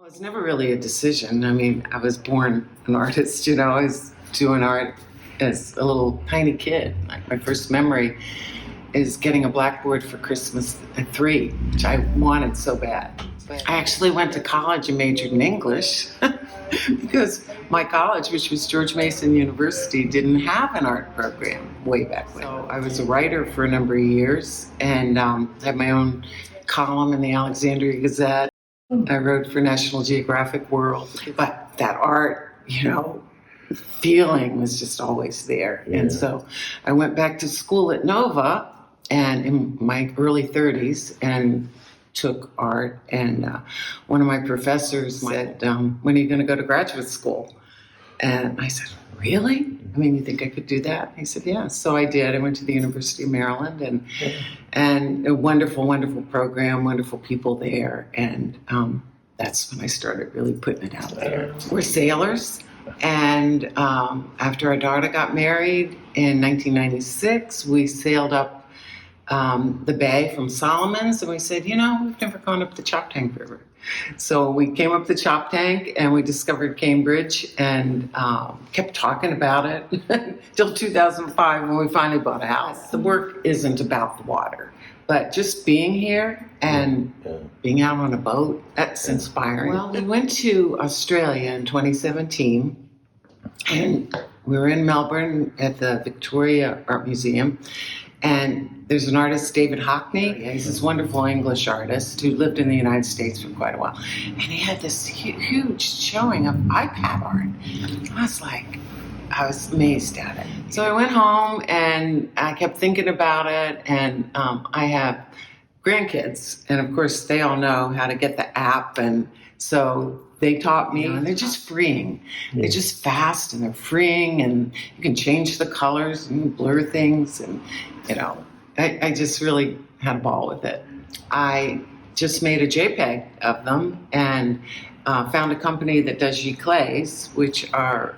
Well, it was never really a decision. I mean, I was born an artist, I was doing art as a little tiny kid. Like my first memory is getting a blackboard for Christmas at 3, which I wanted so bad. I actually went to college and majored in English because my college, which was George Mason University, didn't have an art program way back when. So I was a writer for a number of years and had my own column in the Alexandria Gazette. I wrote for National Geographic World, but that art, feeling was just always there. Yeah. And so I went back to school at Nova and in my early 30s and took art. And one of my professors said, when are you going to go to graduate school? And I said, really? I mean, you think I could do that? He said, yeah. So I did. I went to the University of Maryland and a wonderful, wonderful program, wonderful people there. And that's when I started really putting it out there. We're sailors. And after our daughter got married in 1996, we sailed up the bay from Solomon's, and we said, we've never gone up the Choptank River. So we came up the Choptank and we discovered Cambridge and kept talking about it till 2005 when we finally bought a house. The work isn't about the water, but just being here and being out on a boat, that's inspiring. Well, we went to Australia in 2017 and we were in Melbourne at the Victoria Art Museum. And there's an artist, David Hockney. He's this wonderful English artist who lived in the United States for quite a while. And he had this huge showing of iPad art. I was amazed at it. So I went home and I kept thinking about it. And I have grandkids. And of course, they all know how to get the app. And so they taught me, and they're just freeing. Yeah. They're just fast and they're freeing, and you can change the colors and blur things. And, I just really had a ball with it. I just made a JPEG of them and found a company that does giclées, which are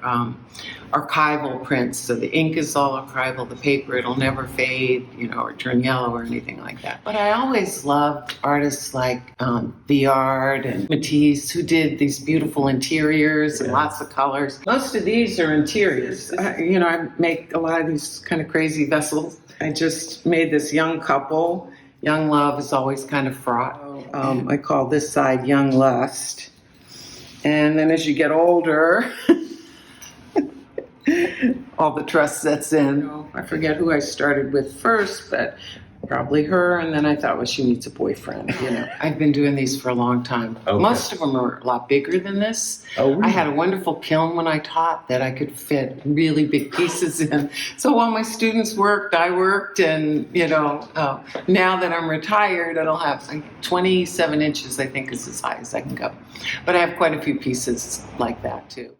archival prints. So the ink is all archival, the paper, it'll never fade, or turn yellow or anything like that. But I always loved artists like Viard and Matisse, who did these beautiful interiors and lots of colors. Most of these are interiors. I make a lot of these kind of crazy vessels. I just made this young couple. Young love is always kind of fraught. I call this side young lust. And then as you get older, all the trust sets in. I forget who I started with first, but probably her. And then I thought, well, she needs a boyfriend. I've been doing these for a long time. Okay. Most of them are a lot bigger than this. Oh, really? I had a wonderful kiln when I taught that I could fit really big pieces in. So while my students worked, I worked. And, now that I'm retired, it'll have 27 inches, I think, is as high as I can go. But I have quite a few pieces like that, too.